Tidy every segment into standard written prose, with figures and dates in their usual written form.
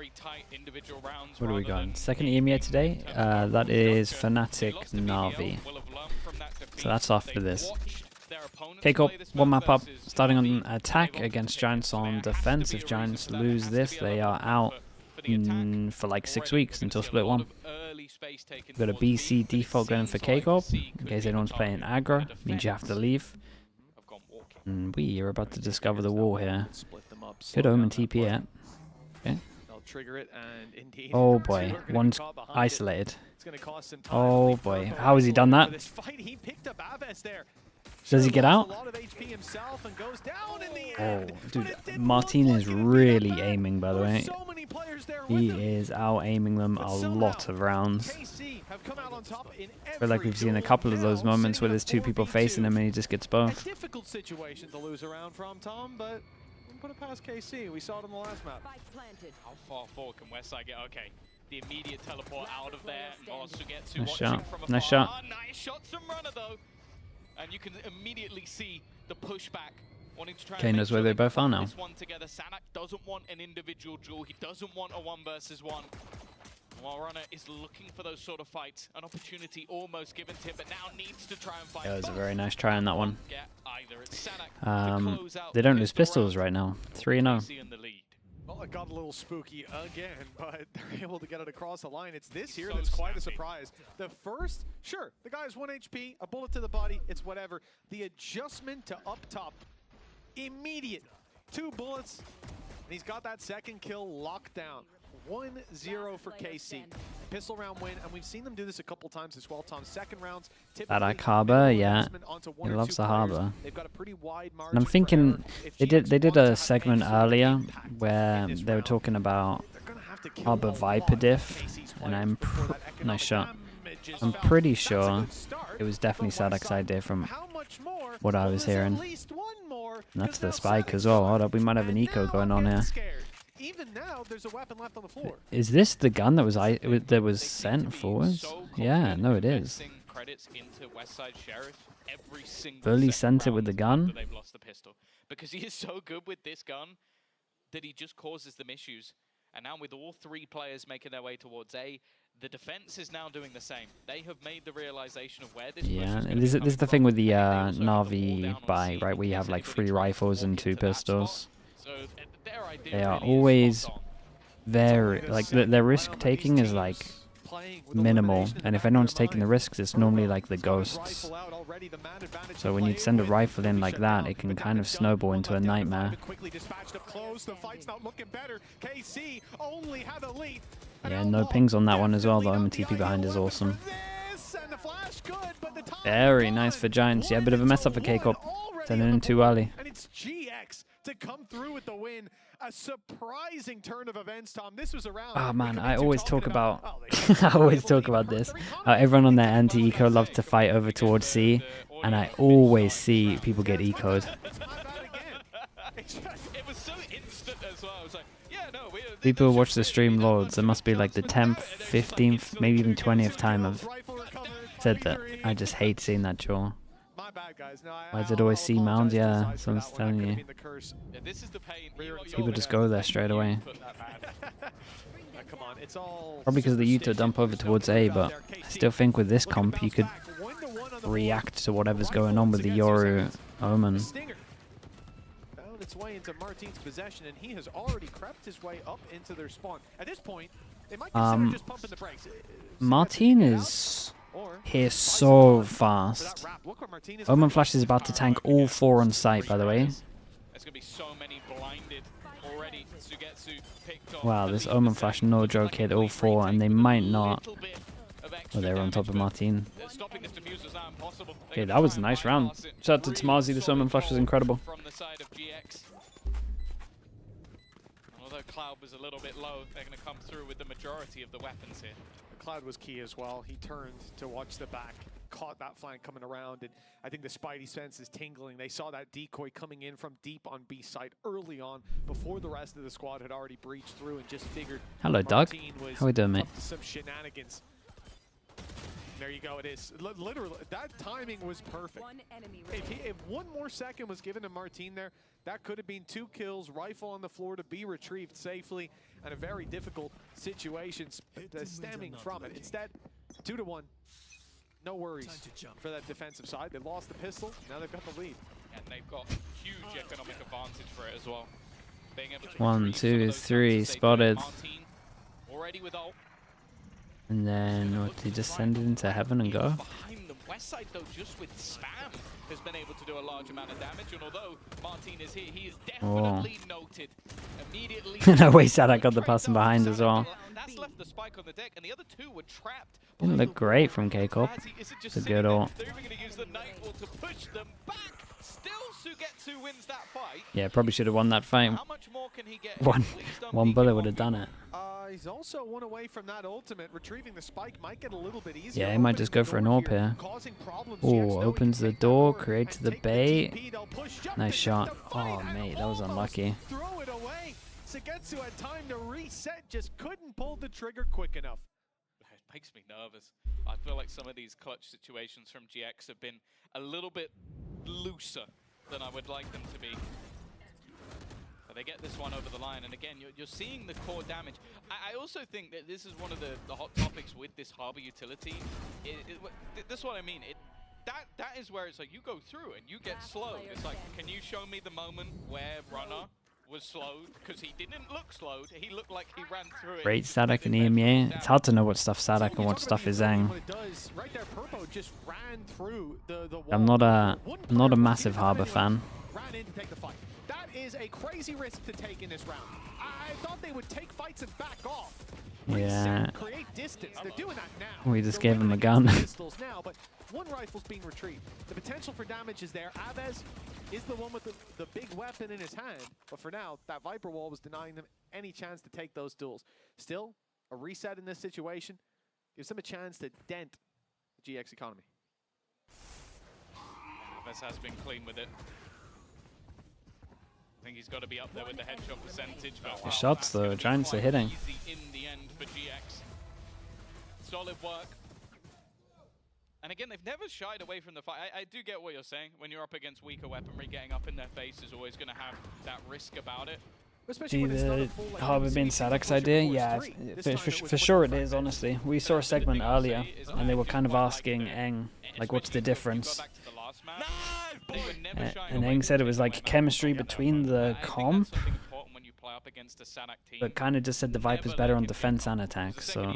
very tight individual rounds. What do we got? Second EMEA today? That is Fnatic Na'Vi. So that's after this. K-Corp, one map up, starting on attack against Giants on defense. If Giants lose this, they are out for like 6 weeks until split 1. We've got a BC default going for K-Corp, in case anyone's playing aggro, means you have to leave. And we are about to discover the wall here. Good Omen TP it. Okay. Oh boy, one's isolated. Oh boy, how has he done that? Does he get out? Oh, dude, Martin is really aiming, by the way. He is out-aiming them a lot of rounds. I feel like we've seen a couple of those moments where there's two people facing him and he just gets both. Difficult situation to lose around from, Tom, but put it past KC. We saw it in the last map. How far forward can Westside get? Okay. The immediate teleport out of there. Nice shot. Nice shot. Nice shot from Runner, though. And you can immediately see the pushback. Wanting to try Okay, knows where they both are now. This one together. Sanak doesn't want an individual duel. He doesn't want a 1 versus 1. While Runner is looking for those sort of fights, an opportunity almost given to him, but now needs to try and fight. That was a very nice try on that one. Sanak They don't lose pistols right now. 3-0. Well, it got a little spooky again, but they're able to get it across the line. It's this here that's quite a surprise. The first, sure, the guy has 1 HP, a bullet to the body, it's whatever. The adjustment to up top, immediate. 2 bullets, and he's got that second kill locked down. 1-0 for KC. Pistol round win, and we've seen them do this a couple times as well, Tom. Second rounds, That harbor, yeah. He loves the harbor. They've got a pretty wide margin. And I'm thinking they did a segment earlier where they were talking about harbor Viper diff, and nice shot. I'm pretty sure it was definitely Sadak's idea from what I was hearing. And that's the spike as well. Hold up, we might have an eco going on here. Even now, there's a weapon left on the floor. Is this the gun that was sent forwards? Yeah, no, it is. Fully sent it with the gun. They've lost the pistol because he is so good with this gun that he just causes them issues. And now with all 3 players making their way towards A, the defense is now doing the same. They have made the realization of where this. Yeah, and this is the thing with the Na'Vi buy, right? Where you have like 3 rifles and 2 pistols. They are always very, like, their risk taking is like minimal, and if anyone's taking the risks, it's normally like the ghosts. So when you send a rifle in like that, it can kind of snowball into a nightmare. Yeah, no pings on that one as well. The Omen TP behind is awesome. Very nice for Giants. Yeah, a bit of a mess up for K-Corp. Sending in too early. And it's Giantx to come through with the win. A surprising turn of events, Tom. This was around. Oh man, I always talk about I always talk about this. Everyone on their anti-eco loves to fight over towards C, and I always see people get eco'd. People who watch the stream loads, it must be like the 10th, 15th, maybe even 20th time I've said that. I just hate seeing that jaw. Why is it always C mound? Yeah, that's what I'm telling you. People just go there straight away. Probably because of the Utah dump over towards A, but I still think with this comp you could react to whatever's going on with the Yoru Omen. Found its way into Martin's possession, and he has already crept his way up into their spawn. At this point, they might consider just pumping the brakes. Martin is here so fast. Omen Flash is about to tank all 4 on site, by the way. Wow, this Omen Flash, no joke, hit all 4, and they might not. Oh, they're on top of Martin. Okay, that was a nice round. Shout out to Tamazi, this Omen Flash was incredible. Although Cloud was a little bit low, they're going to come through with the majority of the weapons here. Cloud was key as well. He turned to watch the back, caught that flank coming around, and I think the Spidey sense is tingling. They saw that decoy coming in from deep on B side early on, before the rest of the squad had already breached through, and just figured. Hello, Doug. How we doing, mate? Some shenanigans. There you go, it is. Literally, that timing was perfect. If one more second was given to Martin there, that could have been 2 kills, rifle on the floor to be retrieved safely, and a very difficult situation stemming from it. Instead, 2-1. No worries for that defensive side. They lost the pistol, now they've got the lead. And they've got huge economic advantage for it as well. Being able to 1, 2, 3 spotted. Martin already with ult. And then what, he just send it into heaven and go? Behind the west side though, just with spam, has been able to do a large amount of damage. And although Martin is here, he is definitely noted immediately. No way, Sadak got the person behind as well. That's left the spike on the deck, and the other 2 were trapped. Didn't look great from K-Corp. It's a good ult. They're even going to use the Nightfall to push them back. Still, Sugetsu wins that fight. Yeah, probably should have won that fight. How much more can he get? One bullet would have done it. He's also 1 away from that ultimate. Retrieving the spike might get a little bit easier. Yeah, he might just go for an AWP here. Oh, opens the door, creates the bait. Nice shot. Oh, mate, that was unlucky. Throw it away. Sugetsu had time to reset, just couldn't pull the trigger quick enough. It makes me nervous. I feel like some of these clutch situations from GX have been a little bit looser than I would like them to be. But they get this one over the line, and again, you're seeing the core damage. I also think that this is one of the hot topics with this harbor utility. This is what I mean. That is where it's like you go through and you get slowed. It's like, can you show me the moment where Runner was slowed? Because he didn't look slowed. He looked like he ran through it. Great Sadak and EMEA. It's hard to know what stuff Sadak and what stuff is Zhang. I'm not a massive harbor fan. That is a crazy risk to take in this round. I thought they would take fights and back off. Yeah. Create distance. They're doing that now. We just gave him a gun. Now, but 1 rifle's being retrieved. The potential for damage is there. Aves is the one with the big weapon in his hand, but for now, that Viper wall was denying them any chance to take those duels. Still, a reset in this situation gives them a chance to dent the GX economy. Aves has been clean with it. I think he's got to be up there with the headshot percentage. But The shots though, Giants are hitting. In the end for GX. Solid work. And again, they've never shied away from the fight. I do get what you're saying. When you're up against weaker weaponry, getting up in their face is always going to have that risk about it. See the harbor being Sadak's idea? Yeah, for sure it is, honestly. We saw a segment earlier, and they were kind of asking Eng, like, what's the difference? And Eng said it was like chemistry between the comp, but kind of just said the Viper's better on defense and attack, so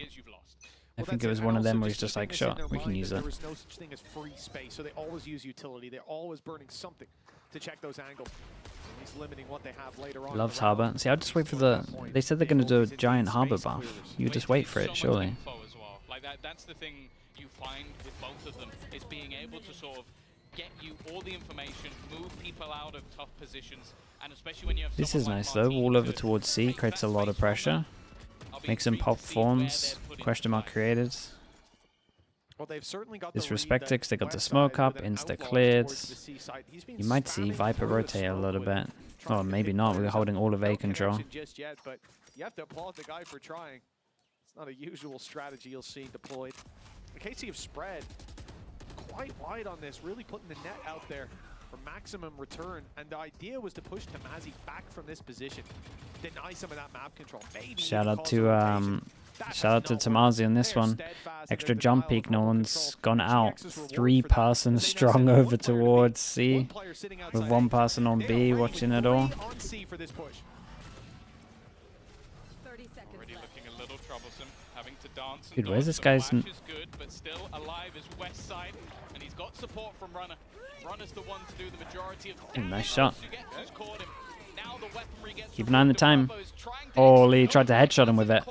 I think it was one of them where he's just like, sure, we can use it. There was no such thing as free space, so they always use utility. They're always burning something to check those angles. He's limiting what they have later on. Loves harbor. See, I'll just wait for the... They said they're going to do a giant harbor buff. You just wait for it, surely. Like that's the thing you find with both of them, is being able to sort of get you all the information, move people out of tough positions, and especially when you have... This is nice though. Wall over towards C creates a lot of pressure. Makes them pop forms. Question mark created. Well, they've certainly got Disrespect it, they got the smoke up, insta cleared. You might see Viper rotate a little bit. Oh, maybe not. We're holding all of A control. Just yet, but you have to applaud the guy for trying. It's not a usual strategy you'll see deployed. The KC have spread quite wide on this, really putting the net out there for maximum return. And the idea was to push Tamazi back from this position, deny some of that map control. Maybe Shout out to Tamazi on this one. Extra jump peek, no one's gone out. 3-person strong over towards C, with 1 person on B watching it all. Dude, where's this guy's... Good, but still alive is west side, and he's got support from Runner. Runner's the one to do the majority of damage. Nice shot. Now the weaponry gets Keep an eye on the time. Oh, Lee tried to headshot him with it.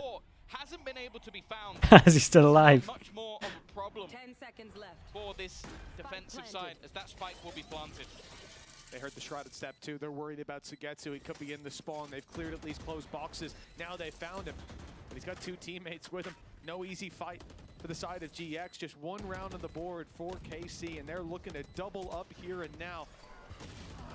Hasn't been able to be found. Is he still alive? Much more of a problem 10 seconds left for this defensive side, as that spike will be planted. They heard the shrouded step too. They're worried about Sugetsu. He could be in the spawn. They've cleared at least closed boxes. Now they found him, but he's got 2 teammates with him. No easy fight for the side of GX. Just 1 round on the board for KC, and they're looking to double up here and now.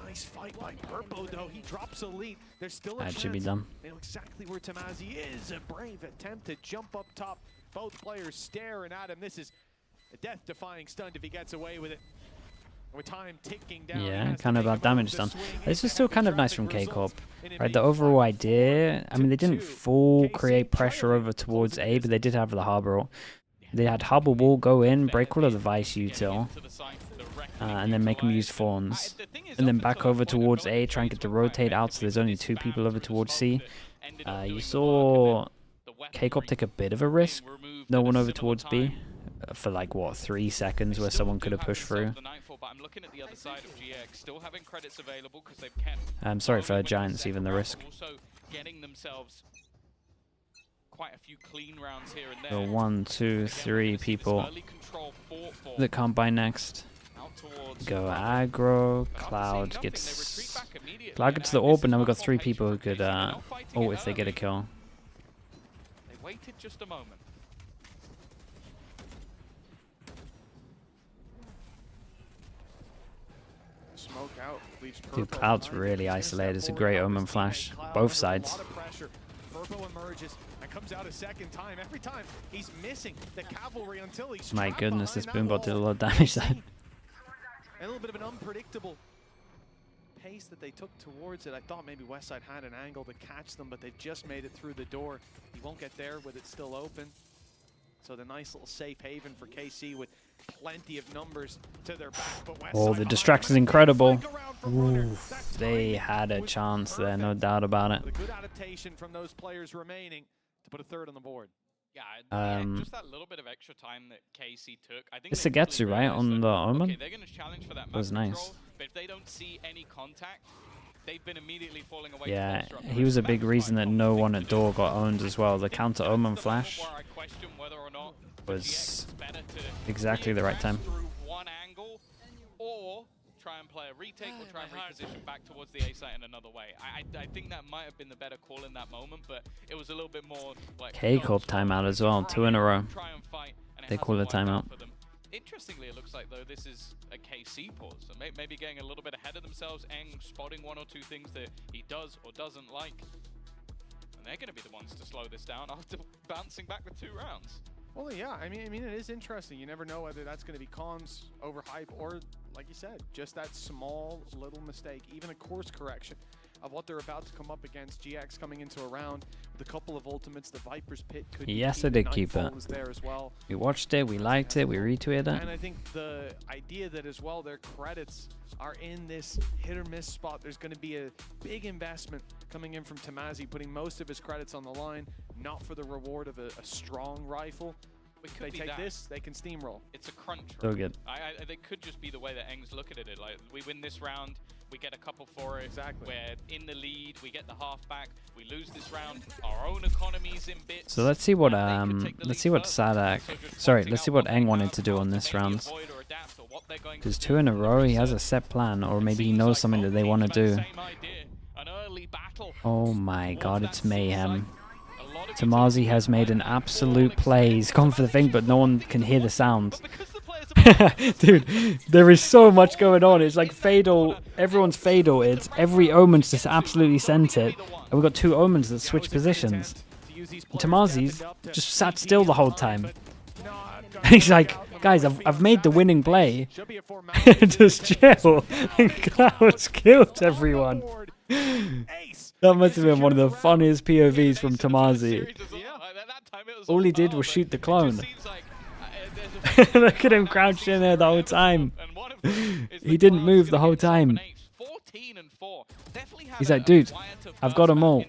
Nice fight by Purpo, though. He drops a lead. There's still a chance. That should be done. They know exactly where Tamazi is. A brave attempt to jump up top. Both players staring at him. This is A death-defying stunt if he gets away with it. With time ticking down. Yeah, kind of bad damage done. This is still kind of nice from K-Corp. Right, the overall idea, I mean, they didn't full create pressure over towards A, but they did have the Harbor ult. They had Harbor Wall go in, break all of the Vice util, and then make them use Fawns. And then back over towards A, try and get to rotate out so there's only 2 people over towards C. You saw K-Corp take a bit of a risk, no one over towards B, for like, what, 3 seconds where someone could have pushed through. I'm sorry for Giants, even the risk. Quite a few clean rounds here and there. So 1, 2, 3 people that can't buy next. Go aggro. Cloud gets the orb, and now we've got 3 people who could ult if they get a kill. They waited just a moment. Smoke out. Dude, Cloud's really isolated. It's a great Omen flash. Both sides. Purple emerges and comes out a second time. Every time he's missing the cavalry until he's My goodness, this Boombot did a lot of damage there. A little bit of an unpredictable pace that they took towards it. I thought maybe Westside had an angle to catch them, but they've just made it through the door. He won't get there with it still open. So the nice little safe haven for KC with plenty of numbers to their back. But Oh, the distraction is incredible. Oof, they had a chance there, no doubt about it. A good adaptation from those players remaining to put a third on the board. Yeah, just that little bit of extra time that KC took. I think it's Sagetsu, right, on the Omen? Okay, they're going to challenge for that was nice. Control, but if they don't see any contact, they've been immediately falling away. Yeah, he was a big reason that no one at door got owned as well. The counter Omen flash was exactly the right time. One angle, or try and play a retake, or try and reposition back towards the A site in another way. I think that might have been the better call in that moment, but it was a little bit more like K-Corp timeout as well, 2 in a row. They call a timeout. Interestingly, it looks like though this is a KC pause, so maybe getting a little bit ahead of themselves and spotting 1 or 2 things that he does or doesn't like, and they're going to be the ones to slow this down after bouncing back with 2 rounds. Well, yeah, I mean, it is interesting. You never know whether that's going to be comms overhype or, like you said, just that small little mistake, even a course correction of what they're about to come up against. GX coming into a round with a couple of ultimates. The Viper's Pit could yes, I did keep it. There as well. We watched it, we liked it, we retweeted it. And I think the idea that as well their credits are in this hit or miss spot. There's going to be a big investment coming in from Tamazi, putting most of his credits on the line, not for the reward of a strong rifle. If they take this, they can steamroll. It's a crunch. So good. They could just be the way that Eng's looking at it. Like, we win this round, we get a couple for it. Exactly. We're in the lead, we get the half back. We lose this round, our own economy's in bits. So let's see what Sadak. Sorry, let's see what Eng wanted to do on this round. Because 2 in a row, he has a set plan, or maybe he knows something that they want to do. Oh my god, it's mayhem. Tamazi has made an absolute play. He's gone for the thing, but no one can hear the sound. Dude, there is so much going on. It's like Fatal. Everyone's Fatal. It's every Omen's just absolutely sent it. And we've got 2 Omens that switch positions. And Tamazi's just sat still the whole time. He's like, guys, I've made the winning play. Just chill. And Cloud's killed everyone. That must have been one of the funniest POVs from Tamazi. All he did was shoot the clone. Look at him crouched in there the whole time. He didn't move the whole time. He's like, dude, I've got them all.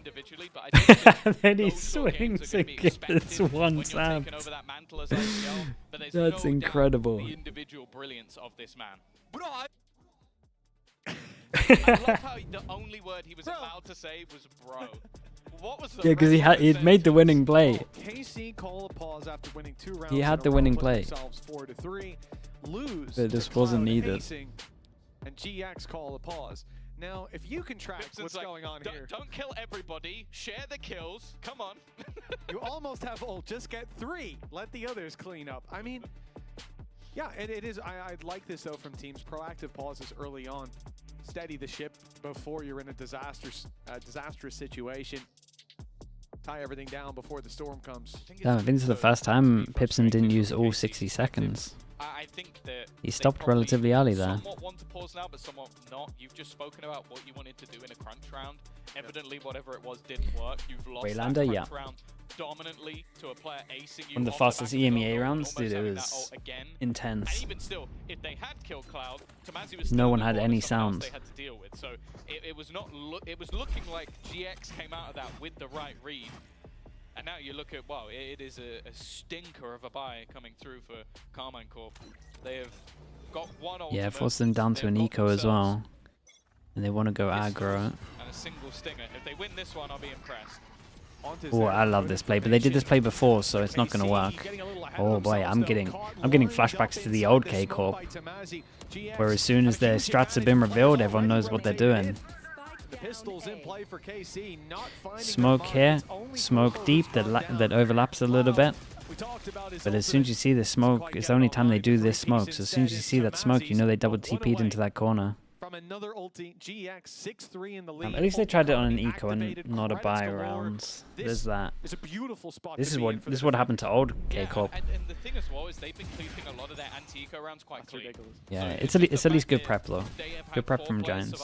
And then he swings and gets one stab. That's incredible. The individual brilliance of this man. I love how the only word he was allowed to say was bro. What was the because he'd made the winning play. KC call a pause after winning 2 rounds. He had the winning play. 4-3, lose. But this wasn't needed. And GX call a pause. Now, if you can track what's going on here. Don't kill everybody. Share the kills. Come on. You almost have ult. Just get 3. Let the others clean up. I mean, yeah, it is. I'd like this, though, from teams. Proactive pauses early on. Steady the ship before you're in a disastrous situation. Tie everything down before the storm comes. Yeah, I think this is the first time Pipson didn't use all 60 seconds. think that he stopped relatively early there. somewhat want to pause now, but somewhat not. You've just spoken about what you wanted to do in a crunch round. Evidently, whatever it was didn't work. You've lost Waylander, that yeah. crunch round dominantly to a player acing you. One of the off fastest back of the EMEA jungle and rounds, almost dude, it having that was ult again. intense. And even still, if they had killed Cloud, Tomazi was still No in one the had corner any with someone else sound. they had to deal with. So it was not. It was looking like GX came out of that with the right read. And now you look at, wow, it is a stinker of a buy coming through for Carmine Corp. They have got one ultimate. Yeah, forced them down to an eco as well. And they want to go aggro. And a single stinger. If they win this one, I'll be impressed. Oh, I love this play, but they did this play before, so it's not going to work. Oh boy, I'm getting flashbacks to the old K Corp, where as soon as their strats have been revealed, everyone knows what they're doing. Smoke here, smoke deep that overlaps a little bit. But as soon as you see the smoke, it's the only time they do this smoke. So as soon as you see that smoke, you know they double TP'd into that corner. Another ulti, GX 6-3 in the lead. At least they tried it on an eco and not a buy round. There's that. It's a beautiful spot. This is what happened to old K Corp. And the thing as well is they've been keeping a lot of their anti-eco rounds quite clean. Yeah, it's at least good prep though. Good prep from Giants.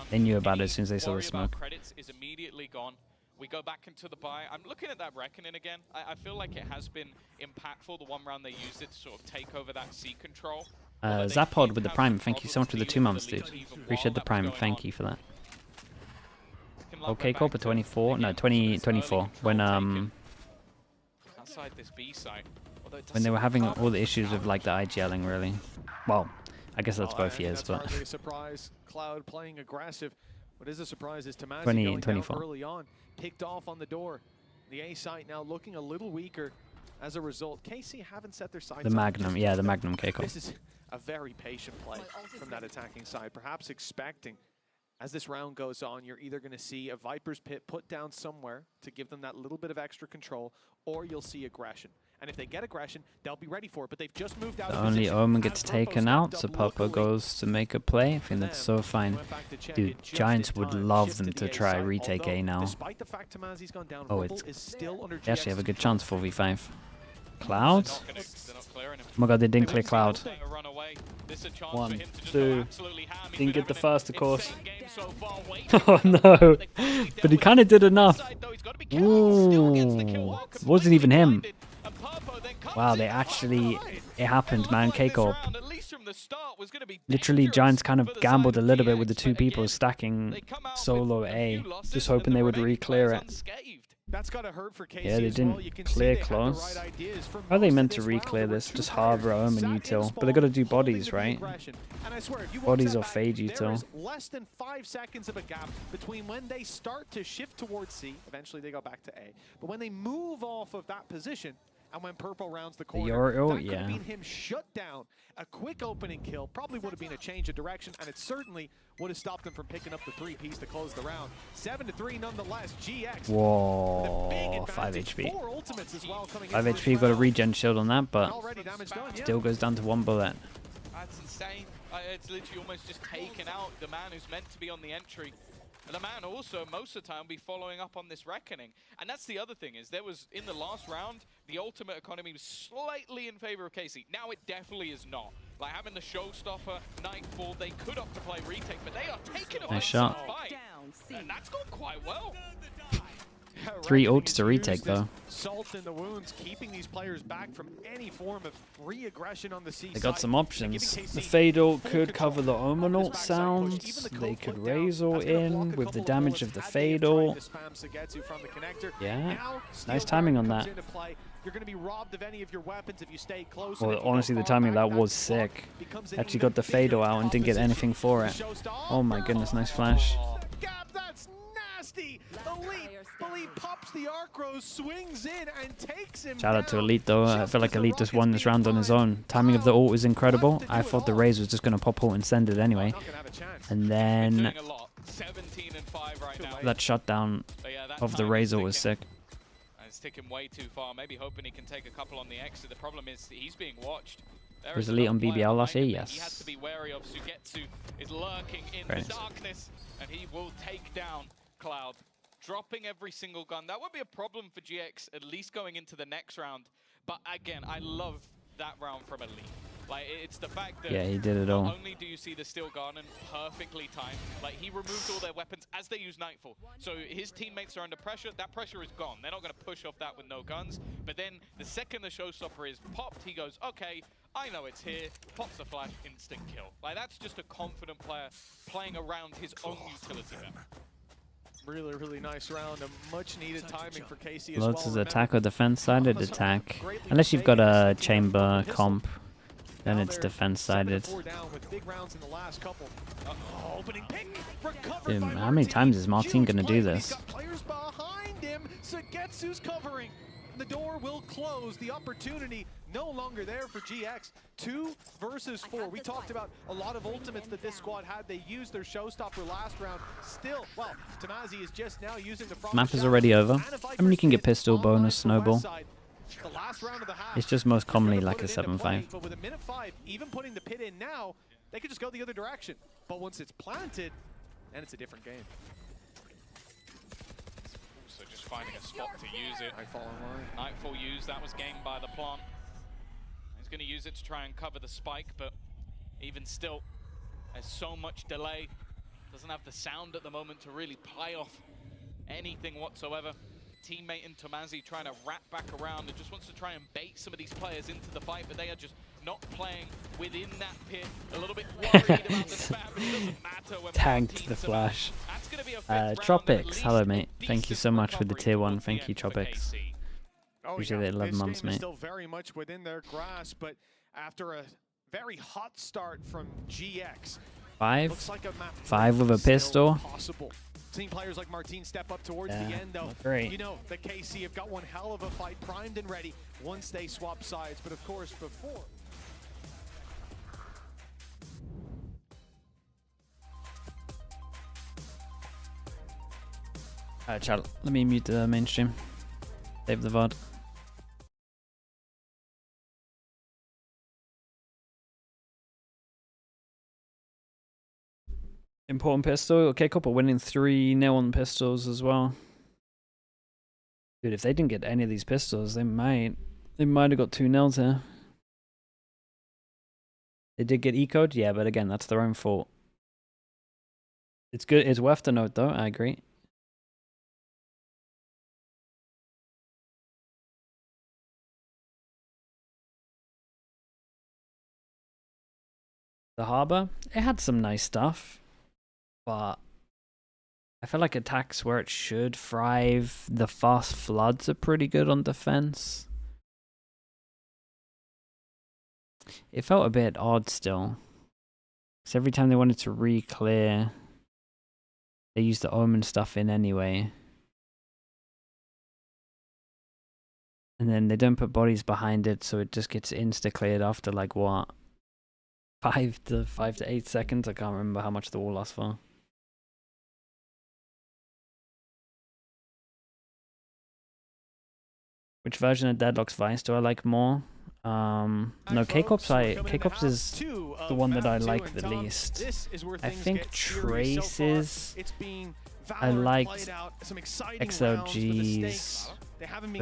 They knew about it as soon as they saw the smoke. Credits is immediately gone. We go back into the buy. I'm looking at that Reckoning again. I feel like it has been impactful. The one round they used it to sort of take over that C control. Zapod with the Prime, thank you so much for the 2 months, dude. Appreciate the Prime, thank you for that. Okay, Corp at 24, no, 24, when they were having all the issues with like the IGLing, really. Well, I guess that's both years, but... surprise. Cloud playing aggressive. What is a surprise is Tomazi 20 going and down 24. early on, picked off on the door. The A site now looking a little weaker as a result. KC haven't set their sights. The Magnum, yeah, the Magnum K Corp. This is a very patient play from that attacking side, perhaps expecting as this round goes on, you're either going to see a Viper's Pit put down somewhere to give them that little bit of extra control, or you'll see aggression. And if they get aggression, they'll be ready for it, but they've just moved out. The only Omen gets taken out, so Papa goes to make a play. I think that's so fine. Dude, Giants would love them to try retake A now. Oh, they actually have a good chance for V5. Cloud? Oh my god, they didn't clear Cloud. 1, 2. Didn't get the first, of course. Oh no. But he kind of did enough. Ooh. It wasn't even him. Wow, they actually... It happened, man. K-Corp. Literally, Giants kind of gambled a little bit with the 2 people stacking solo A. Just hoping they would re-clear it. That's gotta hurt for KC. Yeah, they didn't clear close. How are they meant to re-clear this? Just Harbor, Omen, util. But they gotta do bodies, right? Bodies or fade util. Less than 5 seconds of a gap between when they start to shift towards C. Eventually they go back to A. But when they move off of that position, and when Purple rounds the corner, that could have been him shut down. A quick opening kill probably would have been a change of direction, and it certainly would have stopped them from picking up the 3-piece to close the round. 7-3 nonetheless. GX. Whoa, 5 HP. 4 ultimates as well coming 5 HP, got a regen shield on that, but still goes down to 1 bullet. That's insane. It's literally almost just taken out the man who's meant to be on the entry. And the man also, most of the time, will be following up on this Reckoning. And that's the other thing, is there was, in the last round, the ultimate economy was slightly in favor of KC. Now it definitely is not. Like having the showstopper, Nightfall, they could opt to play retake, but they are taking a nice shot. Fight. And that's gone quite well. 3 ults to retake though. Salt in the wounds, keeping these players back from any form of re-aggression on the C. They got some options. The Fade ult could cover the Omen ult sounds. They could Razor in with the damage of the Fade ult. Yeah, nice timing on that. You're going to be robbed of any of your weapons if you stay close. Well, honestly, the timing of that was sick. Actually got the Fade ult out and didn't get anything for it. Oh my goodness, nice flash. That's nasty. Elite pops the Arcro, swings in and takes him. Shout out to Elite though. I feel like Elite just won this round on his own. Timing of the ult is incredible. I thought the Raze was just going to pop ult and send it anyway. And then that shutdown of the Razor was sick. It's taken way too far. Maybe hoping he can take a couple on the exit. The problem is he's being watched. Was Elite on BBL last year? Yes. He has to be wary of. Sugetsu is lurking in the darkness, and he will take down Cloud, dropping every single gun. That would be a problem for GX, at least going into the next round. But again, I love that round from Elite. Like, it's the fact that yeah, he did it all. not only do you see the Steel Garden perfectly timed, like he removed all their weapons as they use Nightfall. So his teammates are under pressure. That pressure is gone. They're not going to push off that with no guns. But then the second the showstopper is popped, he goes, okay, I know it's here. Pops the flash, instant kill. Like, that's just a confident player playing around his own utility map. Really, really nice round. A much needed timing for Casey as Lotus well. attack or defense-sided attack. Unless you've got a chamber comp, then it's defense-sided. Dude, how many times is Martin gonna do this? Players behind him. Sagetsu's covering. The door will close. The opportunity no longer there for GX. 2 versus 4. We talked about a lot of ultimates that this squad had. They used their showstopper last round. Still, well, Tamazi is just now using the Map is already over. I mean, you can get pistol, bonus, snowball. The last round of the half, It's just most commonly like a 7-5. but with a minute 5, even putting the pit in now, they could just go the other direction. But once it's planted, then it's a different game. So just finding a spot to use it. Nightfall online. Nightfall used, that was gained by the plant. He's going to use it to try and cover the spike, but even still, there's so much delay. Doesn't have the sound at the moment to really play off anything whatsoever. Teammate in Tomazi trying to wrap back around and just wants to try and bait some of these players into the fight, but they are just not playing within that pit. A little bit worried about the spam, but it doesn't matter when Tagged the flash. Tropics, hello mate. Thank you so much for the tier 1. Thank you, Tropics. Usually 11 months, mate. Still very much within their grasp, but after a very hot start from GX, 5? looks like a map 5 with a pistol? possible. Seeing players like Martin step up towards the end, though, great. you know, the KC have got one hell of a fight primed and ready once they swap sides. But of course, before. Alright, chat. Let me mute the mainstream. Save the VOD. Important pistol. Okay, couple winning 3-0 on pistols as well. Dude, if they didn't get any of these pistols, they might have got 2-0 here. They did get ecoed, yeah, but again, that's their own fault. It's good. It's worth the note, though. I agree. The harbor, it had some nice stuff, but I feel like attacks where it should thrive. The fast floods are pretty good on defense. It felt a bit odd still, because every time they wanted to re-clear, they used the omen stuff in anyway. And then they don't put bodies behind it, so it just gets insta-cleared after like what? 5 to 8 seconds. I can't remember how much the wall lasts for. Which version of Deadlock's Vice do I like more? No, K-Corps is the one that I like the least. I think Traces, I liked XLG's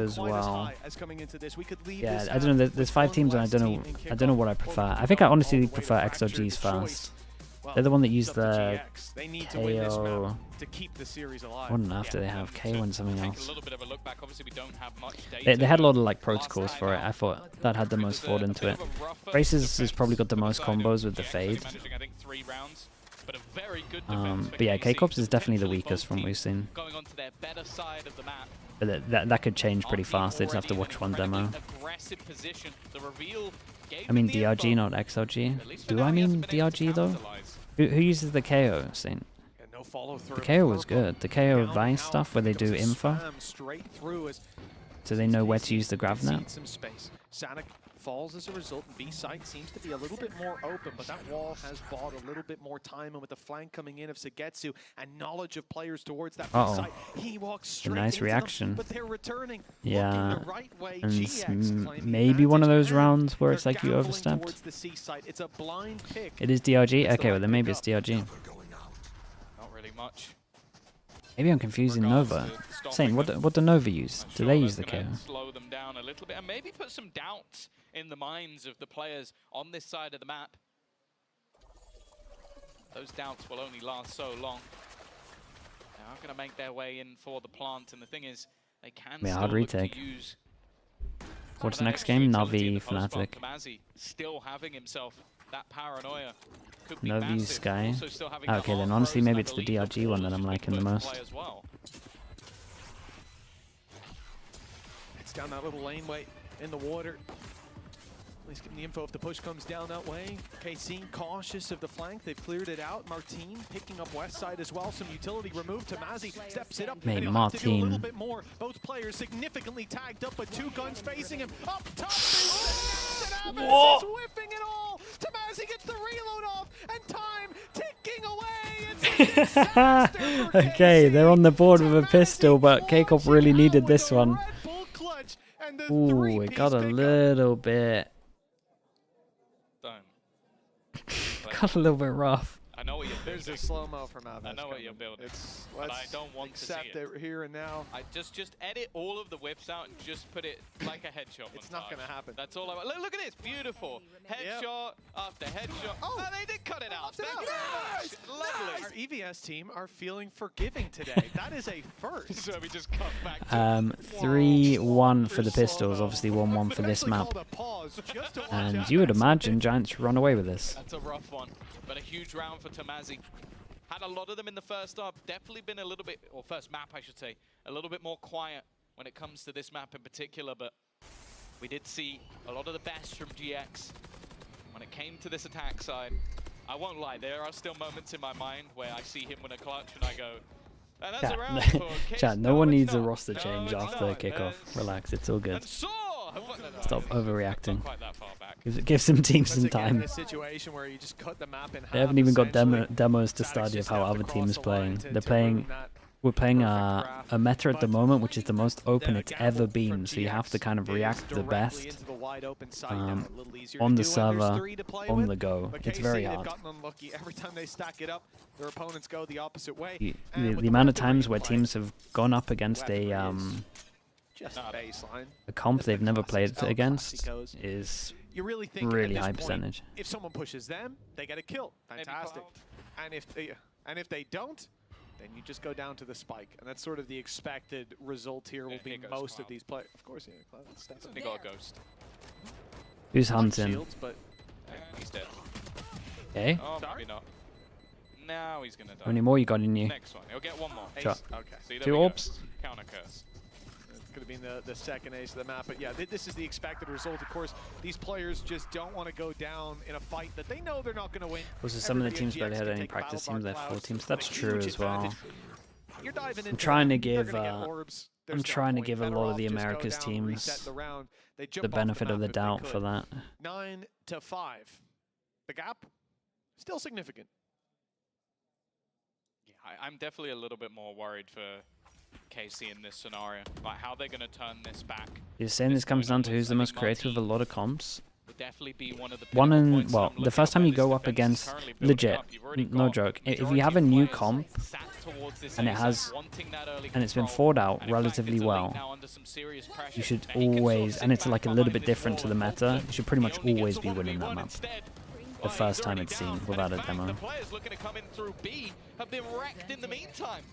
as well. Yeah, I don't know. There's 5 teams, and I don't know what I prefer. I think I honestly prefer XLG's first. They're the one that used the KO. One after they have KO and something else. They had a lot of like protocols for it. I thought that had the most thought into it. Races has probably got the most combos with the fade. But yeah, K-Corps is definitely the weakest from what we've seen. But that could change pretty fast. They just have to watch one demo. I mean DRG, not XLG. Do I mean DRG though? Who uses the KO, Saint? The KO was good. The KO Vice stuff where they do info. So they know where to use the GravNet. Falls as a result, and B site seems to be a little bit more open, but that wall has bought a little bit more time, and with the flank coming in of Sagetsu and knowledge of players towards that B site, he walks straight nice into reaction. them, but they're returning, yeah, the right way. And maybe one of those rounds where it's like you overstepped. It's a blind pick. It is DRG? Okay, well then maybe it's DRG. Not really much. Maybe I'm confusing Nova. Saying, what do Nova use? Do they use the KO? Slow them down a little bit and maybe put some doubt in the minds of the players on this side of the map. Those doubts will only last so long. They are going to make their way in for the plant, and the thing is, they can still hard look to retake. use. What's the next game? Navi, Fnatic. Fnatic. Still having himself that paranoia. Navi, Sky. Okay, then honestly, maybe it's the DRG one that I'm liking the most. It's down that little laneway in the water. Please give me the info if the push comes down that way. KC cautious of the flank. They've cleared it out. Martin picking up west side as well. Some utility removed. Tamazi steps it up. Mate, and he'll have to do a little Martin. bit more. Both players significantly tagged up, but two guns facing him. Up top. Whoa! Is whipping it all. Tamazi gets the reload off, and time ticking away. It's a disaster for Okay, KC. they're on the board with a Tamazi pistol, but K-Cop really launching needed out this with a one. Red Bull clutch and the Ooh, it three-piece got a pickup. little bit... got a little bit rough. I know what you're There's building. a slow-mo from Aves. I know what you're building. It's, But let's I don't want to see accept it. it here and now. I just edit all of the whips out and just put it like a headshot. It's not montage. gonna happen. That's all I want. Look at this, beautiful headshot after headshot. Oh. They did cut it out. Left it Thank out. you very Nice. much. Our Lovely. EVS team are feeling forgiving today. That is a first. So we just cut back. To 3-1 for the pistols, obviously 1-1 for this Actually map. called a pause just to watch And out. you would imagine Giants run away with this. That's a rough one, but a huge round for Tamazi. Had a lot of them in the first half. Definitely been a little bit, or first map I should say, a little bit more quiet when it comes to this map in particular. But we did see a lot of the best from GX when it came to this attack side. I won't lie, there are still moments in my mind where I see him win a clutch and I go, and that's a round for Kiss. Chat, no one it's needs a not. roster No, change it's after not. kickoff. There's- Relax, it's all good. And Saw! Stop overreacting. Not quite that far back. Give some teams Once some again, time. a situation where you just cut the map in half, They haven't even got essentially. demos to Giantx study of just how have to other cross teams the playing. line to They're playing. ruin that We're playing perfect a graph. meta at the But moment, which is the most open the it's gamble ever from been. So you have to GX kind of is react the directly best into the wide open side now. A little easier on to the do when there's server, three to play on with. the go. But It's KC, very they've hard. gotten unlucky. Every time they stack it up, their opponents go the opposite way. The, And with the the amount of way times the where replay, teams have gone up against just baseline. a comp Just the they've never played classics, El against Clásicos. is You really think at really this high point, percentage. if someone pushes them, they get a kill. Maybe Fantastic. Cloud. And if they don't, then you just go down to the spike. And that's sort of the expected result here will Yeah, be here goes most Cloud. of these players. Of course, yeah, Cloud steps They got a ghost. Who's Not hunting? shields, but He's dead. Okay. Oh, Sorry? maybe not. Now he's gonna die. How many more you got in you? Next one. He'll get one more. ace. Sure. Okay. See, there 2 we go. orbs? Counter curse. Could have been the second ace of the map. But yeah, this is the expected result. Of course, these players just don't want to go down in a fight that they know they're not going to win. Also, some of the Everybody at teams barely GX had can any take a practice battle teams. They're bar full clouds. teams. That's A true huge as well. advantage. You're diving into trying to that, they're give, gonna get orbs. I'm There's no trying to point. give a Better lot of off the just go Americas down, reset teams the round. They the jump off benefit of map the if they doubt for could. that. 9-5. The gap still significant. Yeah, I'm definitely a little bit more worried for KC in this scenario. Like how they're gonna turn this back. You're saying this comes down to who's the most creative of a lot of comps? Would definitely be one of the One pinnacle and points that well, I'm the looking first at time where you this go up defense is against currently building legit, up. You've already no got joke. If majority you have a of new players comp sat towards this and it ace, has wanting that early and it's been control, fought out and in fact, relatively it's a league well, now under some serious pressure. you should They can sort of always, sit and it's back like a little behind bit this different wall to the and hope meta. that You should pretty he much only gets always a be winning 1v1 that map. instead. The But first he's time already it's seen down, and without in a fact, demo. The players looking to come in through B have been wrecked in the meantime.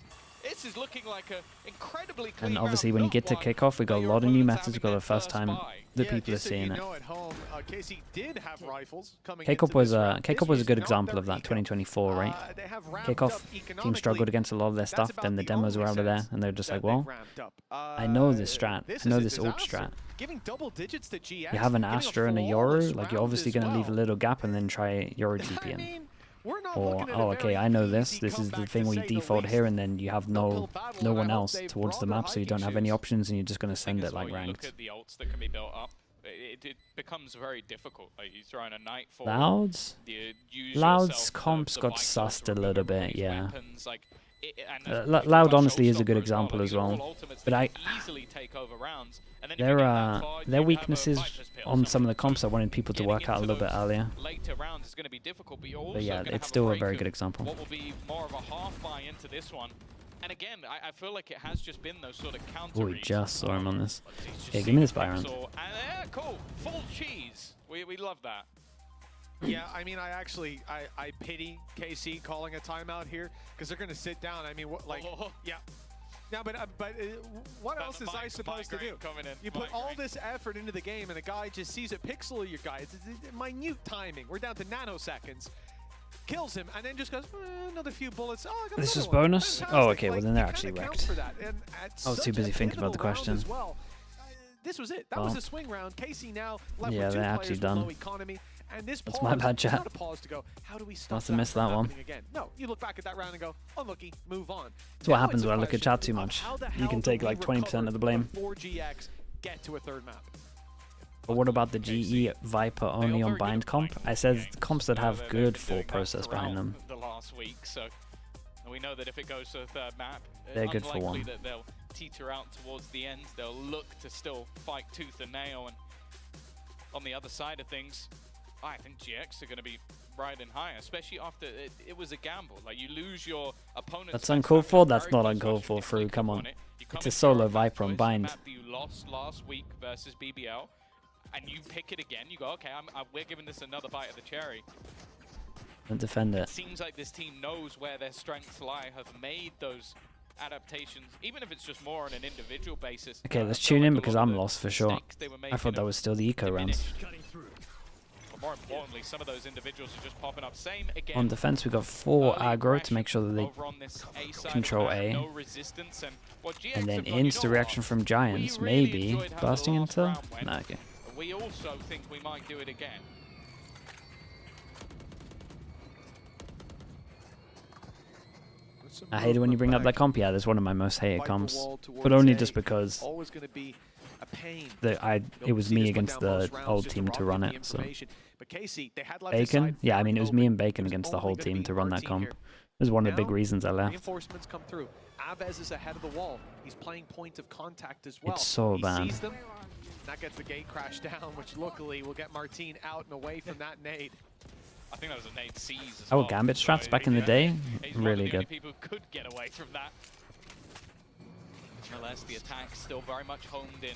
This is looking like an incredibly clean And obviously, round, when you not get to one kickoff, we got where a your lot of new opponent's metas. We having got their the first first time buy. the Yeah, people are just so seeing you it. know at home, KC did have rifles coming K-Cup into was this round. K-Cup was a This good not example their of that. eco. 2024, right? They have ramped Kickoff up team struggled economically. against a lot of their That's stuff. about Then the the demos were only out of there, sense and they're just that like, they've well, ramped up. I know this strat. This I know is a this ult disaster. strat. Giving double digits to GX. You have an giving a Astra and a flawless Yoru, like you're round obviously as going to leave a well. little gap and then try Yoru I GPN. mean, we're not Or, looking at a oh, okay, very I know this. easy This is the comeback thing to where you say the default least. here and then you have no battle, no and I one hope else they've towards the brought their map, so you hiking don't have any shoes. options and you're just going to Thing send as it like well, you look ranked. at the ults that can be built up. It becomes very difficult. Like you throw in a Nightfall. Louds? You use Loud's yourself comps the got Vitals, sussed a remove little everybody's bit, yeah. weapons, like, and Loud people honestly touch is a good Showstopper example as These are all well. ultimates But that I- can easily take over rounds. And then if you get that far, Their you have a weaknesses Viper's Pill, on some of the something. comps I wanted people to Getting work out a into little bit those earlier. Later rounds is going to be difficult, but you're also But yeah, gonna it's have still a break very of good example. What will be more of a half buy into this one. And again, I feel like it has just been those sort of counter. Oh, we just saw him on this. Yeah, give me this Byron. Cool, full cheese. We love that. Yeah, I mean, I pity KC calling a timeout here because they're going to sit down. I mean, what, like, yeah. No, but what else is I supposed to do? You put all this effort into the game, and a guy just sees a pixel of your guy. It's minute timing. We're down to nanoseconds. Kills him, and then just goes, another few bullets. Oh, I got this is one. bonus? Fantastic. Oh, okay, well then they're you actually kinda count wrecked. for that. And I was too busy thinking about the question. As well. This was it. That was a swing round. KC now left Yeah, with 2 they're players actually with done. low economy. And this That's pause, my bad, chat. not a pause to go, how do we stop Must have missed that one. again? No, you look back at that round and go, unlucky, move on. That's what happens when I look at chat too much. You can take like 20% of the blame. For Giantx, get to a third map. But what about the GE Viper only on bind comp? I said comps that have good full process behind them. The last week, so we know that if it goes to the third map, They're good for one. that they'll teeter out towards the end. They'll look to still fight tooth and nail, and on the other side of things, I think GX are going to be riding high, especially after it was a gamble. Like, you lose your opponent's. That's uncalled for. That's not uncalled for. Through, come on. It's a solo Viper on bind. Map that you lost last week versus BBL, and you pick it again. You go, okay, we're giving this another bite of the cherry. And defend it. Seems like this team knows where their strengths lie. Have made those adaptations, even if it's just more on an individual basis. Okay, let's tune in because I'm lost for sure. I thought that was still the eco rounds. But more importantly, some of those individuals are just popping up. Same again. On defense, we got 4 aggro to make sure that they control A. No resistance, and then insta reaction from Giants, maybe busting into. Nah, okay. We also think we might do it again. I hate it when you bring up that comp. Yeah, that's one of my most hated comps, but only just because it was me against the old team to run it. So Bacon, yeah, I mean it was me and Bacon against the whole team to run that comp. It was one of the big reasons I left. Reinforcements come through. Aves is ahead of the wall. He's playing point of contact as well. It's so bad. That gets the gate crash down, which luckily will get Martine out and away from that nade. I think that was a nade seize as Oh, well. Gambit strats back in the day, really good. good. People could get away from that. Nonetheless, the attack still very much honed in.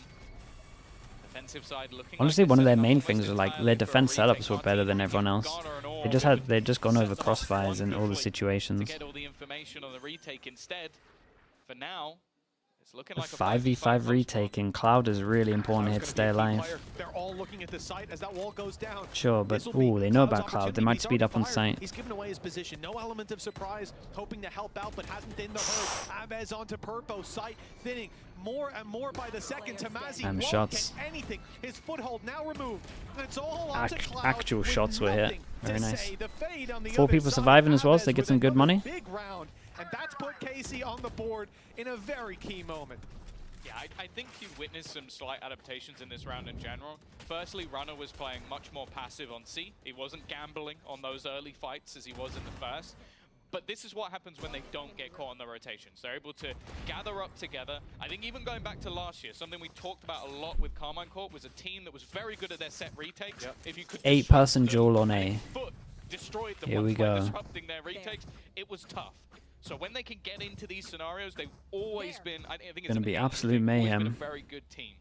Defensive side looking. Honestly, one of their main things was like their defense setups were better than everyone else. They'd just gone over crossfires in all the situations. To get all the information on the retake instead. For now, it's looking like a 5v5 retake in Cloud is really important here to stay alive. They're all looking at the site as that wall goes down. Sure, but ooh, they know about Cloud. They might speed up on site. He's given away his position. No element of surprise, hoping to help out, but hasn't in the herd. Aves onto Purpo, site thinning. More and more by the second. Tamazi won't shots. get anything. His foothold now removed. And it's all onto Cloud Actual shots were hit. Very nice. The fade on the 4 people surviving as well, so they get some good money. Big round, and that's put KC on the board in a very key moment. Yeah, I think you witnessed some slight adaptations in this round in general. Firstly, Runner was playing much more passive on C. He wasn't gambling on those early fights as he was in the first. But this is what happens when they don't get caught on the rotations. They're able to gather up together. I think even going back to last year, something we talked about a lot with Carmine Corp was a team that was very good at their set retakes. Yep. If you could 8-person duel on A. Destroyed them Here we go. Disrupting their retakes, it was tough. So when they can get into these scenarios, they've always been. I think it's gonna be absolute mayhem. A very good team.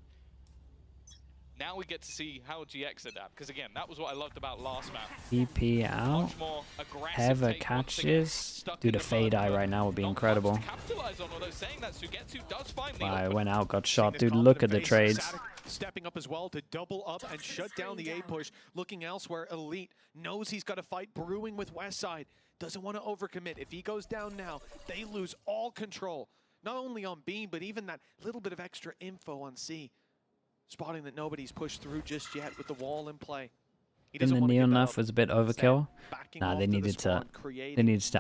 Now we get to see how GX adapt, because again, that was what I loved about last map. EP out. Ever catches. Dude, a fade eye right now would be incredible. Wow, I went out, got shot. Dude, look at the trades. Stepping up as well to double up and shut down the A push. Looking elsewhere, Elite knows he's got a fight brewing with Westside. Doesn't want to overcommit. If he goes down now, they lose all control. Not only on B, but even that little bit of extra info on C. Spotting that nobody's pushed through just yet with the wall in play. And the neon nerf was a bit overkill. Nah, they needed to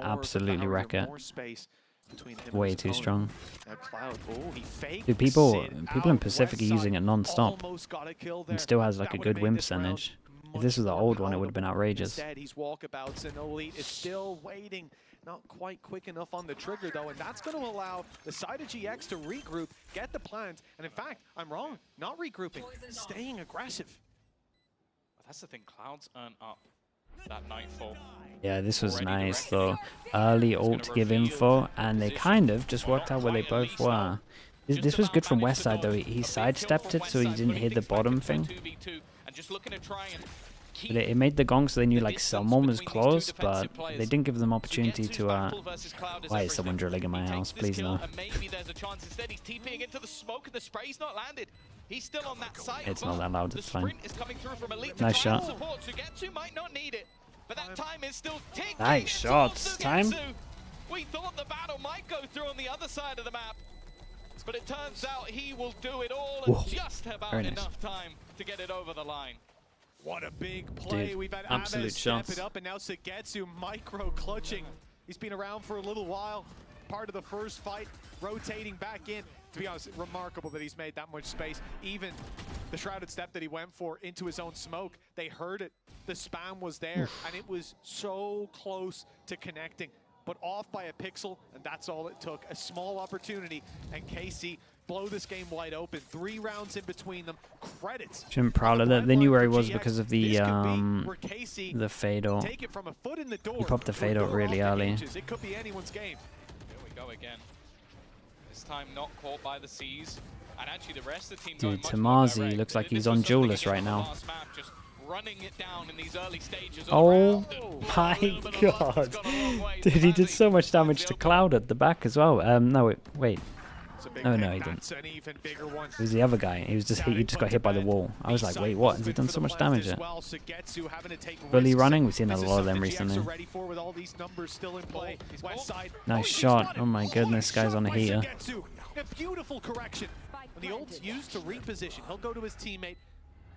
absolutely wreck it. Way too strong. Dude, people in Pacific are using it non-stop and still has like a good win percentage. If this was the old one, it would have been outrageous. Instead, he's walkabouts, and Elite is still waiting. Not quite quick enough on the trigger, though, and that's going to allow the side of GX to regroup, get the plans, and in fact, I'm wrong, not regrouping, staying aggressive. That's the thing, Clouds earn up that Nightfall. Yeah, this was Already nice directly. though. Early It's gonna ult to give reveal info, and they position. kind of just Well, worked not out where they quite, at both least, were. This Just was about good from managed West to side though. dodge. He A big kill sidestepped from it so he Westside, didn't putting hit the things back bottom into a thing. 2v2, and just looking to try and keep But it made the gong so they knew the like distance someone was between these two close, but defensive players. they didn't give them opportunity Sugetsu's to battle versus Cloud is why is everything. someone drilling in my He takes house? this Please kill, no. and maybe there's a chance. Instead, he's TPing into the smoke, and the spray's not landed. He's still on that site. It's not that loud, The it's fine. sprint is coming through from Elite to Nice try and shot. support. Sugetsu might not need it, but that time is still ticking. Nice shots. towards Time. Sugetsu. We thought the battle might go through on the other side of the map, but it turns out he will do it all and Whoa. just about Very nice. enough time to get it over the line. What a big play. Dude, We've had absolute Aves step shots. it up, and now Sugetsu micro clutching. He's been around for a little while. Part of the first fight, rotating back in. To be honest, remarkable that he's made that much space. Even the shrouded step that he went for into his own smoke, they heard it. The spam was there, and it was so close to connecting, but off by a pixel, and that's all it took. A small opportunity, and KC blow this game wide open. 3 rounds in between them. Credits. Shouldn't proud of that. They knew where he was because of the fade out. Take it from a foot in the door. He popped the fade out really early. It could be anyone's game. Here we go again. This time not caught by the seas. And actually the rest of the team Dude, going much more Tamazi direct. looks like This he's was on something Duelist again right on the now. last map, just running it down in these early stages of the Oh round, and my a little bit of luck god. has gone a long way. Dude, he did Tamazi so much damage finds to the Cloud at the back as well. No, wait. It's a big Oh, hit. no, he That's an even bigger one. It was the other guy. He just got hit by the wall. I was like, wait, what? Has he done so much damage yet? Fully running? We've seen a lot of them recently. Nice shot. Oh my goodness, guy's on a heater. A beautiful correction. When the ult's used to reposition, he'll go to his teammate.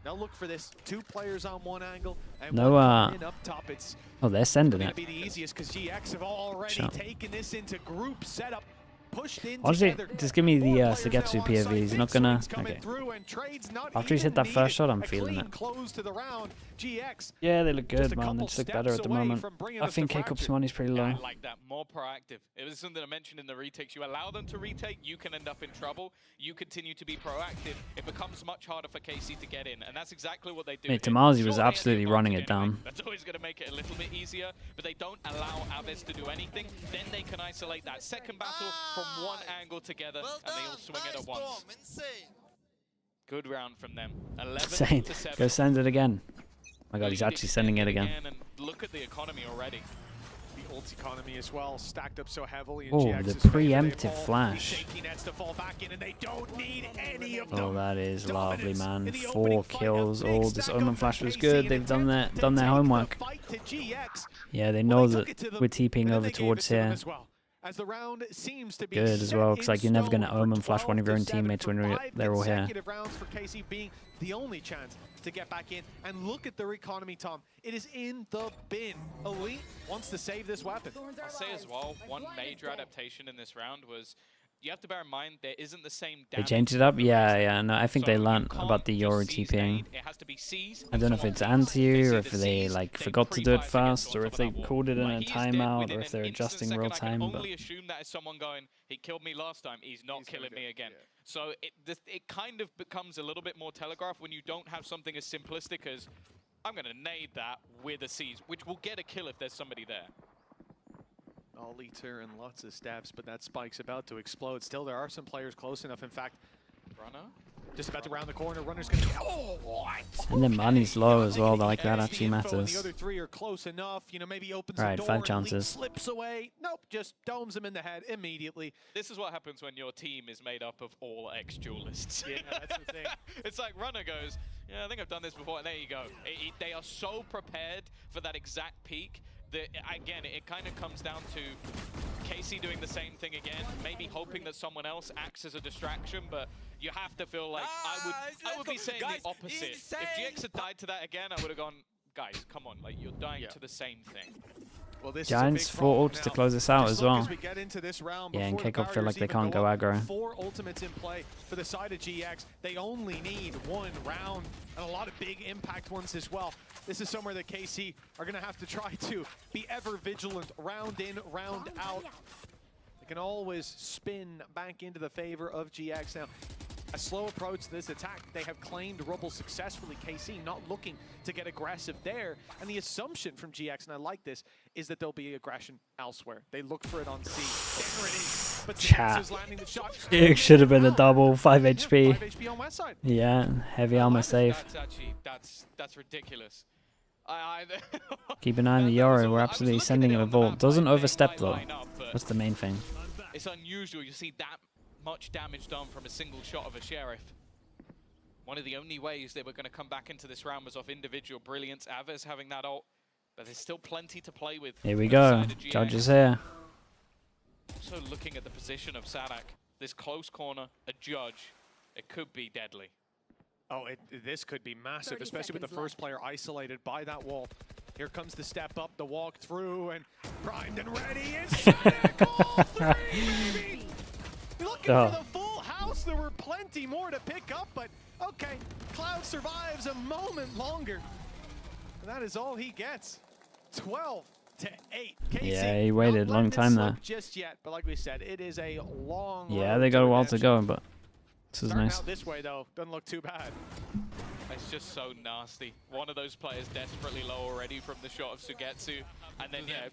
Now look for this. 2 players on one angle. And No, one up top. It's oh, they're sending going it. to be the easiest because GX have already Shot. taken this into group setup. Pushed in Honestly, together. just give me the 4 players Sugetsu now on POV. site. He's not Big gonna. swings coming Okay. through, and trades not After he's hit even that first shot, I'm needed. A feeling clean it. close to the round. GX Yeah, they look just good, a man. They couple just look steps better at the away moment. from bringing I us think to K-Cup's fracture. money's pretty Yeah, low. I like that. More proactive. It was something I mentioned in the retakes. You allow them to retake, you can end up in trouble. You continue to be proactive. It becomes much harder for KC to get in, and that's exactly what they do. Mate, here. Tamazi Sure, was they had the absolutely running advantage it anyway. down. That's always going to make it a little bit easier, but they don't allow Aves to do anything. Then they can isolate that second battle from one angle together, and they all swing it at once. Good round from them. 11 Same. to 7. Go send it again. Oh my god, he's Lead actually sending it again. And look at the economy already. The ult economy as well, stacked up so heavily in Oh, GX's the favor. They preemptive have all flash. these safety nets to fall back in, and they don't need any of Oh, them. that is lovely, Dominance man. in the 4 opening fight, a kills. big Oh, this stack Omen up flash for was KC, good. an They've done attempt to their take the homework. fight to GX. Yeah, they Well, know they that took it to them, we're TPing and then over they gave towards it to them here. as well. As the round seems to be Good as set well, in because like you're never gonna stone for Omen flash one of your own 12-7 teammates when for 5 they're all here. consecutive rounds for KC being the only chance to get back in. And look at their economy, Tom. It is in the bin. Elite wants to save this weapon. I'll say as well, one major adaptation in this round was, you have to bear in mind there isn't the same They damage. changed it up? on the Yeah, rest. yeah. No, I think So they you learned can't about the just Yoru seize TPing. nade, it has to be seized I when don't know if someone it's peeks. anti They or see if the they seize, like they forgot to do it pre-fire to get fast, or onto if they that wall. called it in Like, a he's dead timeout, within or if an they're instant adjusting second. real I time. can But only assume that is someone going, he killed me last time, he's not He's gonna killing go, me again. yeah. So it kind of becomes a little bit more telegraphed when you don't have something as simplistic as, I'm going to nade that with a seize, which will get a kill if there's somebody there. All liter and lots of stabs, but that spike's about to explode. Still, there are some players close enough. In fact, Runner? just about to round the corner. Runner's gonna. Oh, what? and the money's low as well. Like that There's actually the info, and matters. The other 3 are close enough. You know, maybe opens Right, the door. 5 and Elite chances. slips away. Nope, just domes him in the head immediately. This is what happens when your team is made up of all ex-duelists. Yeah, that's the thing. It's like Runner goes, yeah, I think I've done this before, and there you go. They are so prepared for that exact peak that, again, it kind of comes down to KC doing the same thing again, maybe hoping that someone else acts as a distraction, but you have to feel like I would be saying the opposite. If GX had died to that again, I would have gone, guys, come on, like you're dying to the same thing. Well, this Giants is a big 4 problem ults to now. close this out Just as look well. as we get into this round, Yeah, and before the K-Cup feel like barriers they even can't go up, aggro. 4 ultimates in play for the side of GX. They only need 1 round, and a lot of big impact ones as well. This is somewhere that KC are going to have to try to be ever vigilant, round in, round out. They can always spin back into the favor of GX now. A slow approach to this attack. They have claimed Rubble successfully. KC not looking to get aggressive there. And the assumption from GX, and I like this, is that there'll be aggression elsewhere. They look for it on C. There it is. But Chat. landing the shot. It should have been a double, 5 HP. 5 HP on West side. Yeah, heavy armor safe. That's actually, that's ridiculous. Keep an eye on the Yoro. We're absolutely sending him a vault. Doesn't overstep though. That's the main thing. It's unusual you see that much damage done from a single shot of a Sheriff. One of the only ways they were going to come back into this round was off individual brilliance. Aves having that ult, but there's still plenty to play with. Here we go. Judge is here. Also looking at the position of Sadak, this close corner, a Judge, it could be deadly. Oh, this could be massive, especially with the first player isolated by that wall. Here comes the step up, the walk through, and primed and ready. It's Sadak, all three, baby! Looking for the full house. There were plenty more to pick up, but okay, Cloud survives a moment longer. And that is all he gets. 12-8. KC, yeah, he waited a long time there. Just yet, but like we said, it is a long. Yeah, they got a while to go, but this is nice. Out this way though, doesn't look too bad. It's just so nasty. One of those players desperately low already from the shot of Sugetsu, and then yeah,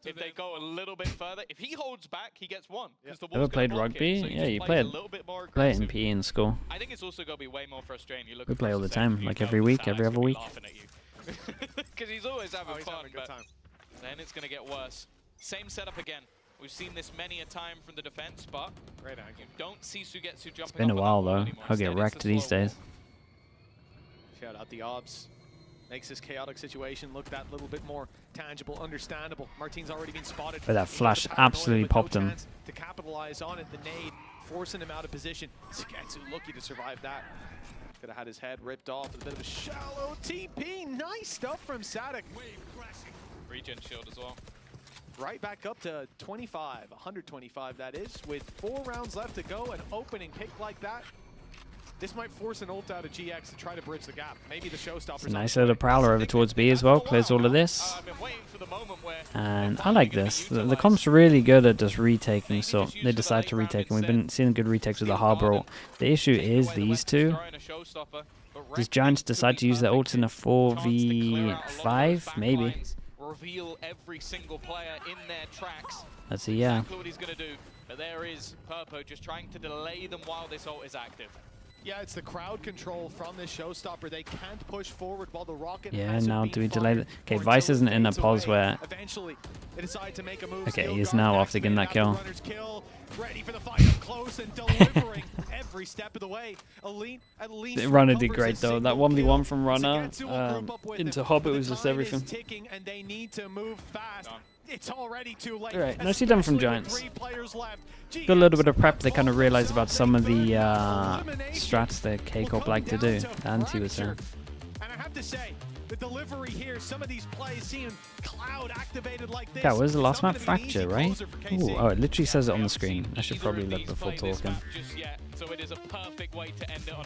if they go a little bit further, if he holds back, he gets one. Yep. Ever played rugby? So yeah, you play it in PE in school. I think it's also going to be way more frustrating. You look. We play all the time, like every week, every other week. Because he's always having fun, having a good time. Then it's going to get worse. Same setup again. We've seen this many a time from the defense, but great angle. You don't see Sugetsu jumping. It's been a while though. I'll get wrecked these days. Shout out the obs. Makes this chaotic situation look that little bit more tangible, understandable. Martin's already been spotted. But that flash absolutely popped him. To capitalize on it, the nade forcing him out of position. Sugetsu lucky to survive that. Could have had his head ripped off with a bit of a shallow TP. Nice stuff from Sadak. Regen shield as well. Right back up to 25, 125 that is, with 4 rounds left to go. An opening pick like that. This might force an ult out of GX to try to bridge the gap. Maybe the showstopper's nice little prowler over towards B as well. Clears all of this. And I like this. The comp's really good at just retaking, so they decide to retake. And we've been seeing good retakes with the Harbor ult. The issue is these two. Does Giants decide to use their ult in a 4v5? Maybe. Reveal every single player in their tracks. Let's see, yeah. Exactly what he's going to do. But there is Purpo just trying to delay them while this ult is active. Yeah, it's the crowd control from this showstopper. They can't push forward while the rocket. Yeah, now do we delay it? Okay, Vice isn't in a pause where. Eventually, they decide to make a move. Okay, he is now after getting that kill. Ready for the fight up close and delivering every step of the way. Elite, at least. Runner did great though. That 1v1 from Runner into Hobbit was just everything. Ticking and they need to move fast. It's already too late. Alright, nicely done from Giants. Got a little bit of prep. They kind of realized about some of the strats that K-Corp like to do. And he was there. And I have to say, the delivery here, some of these plays seeing Cloud activated like this. Yeah, where's the last map? Fracture, right? Ooh, oh, it literally says it on the screen. I should probably look before talking. So it is a perfect way to end it on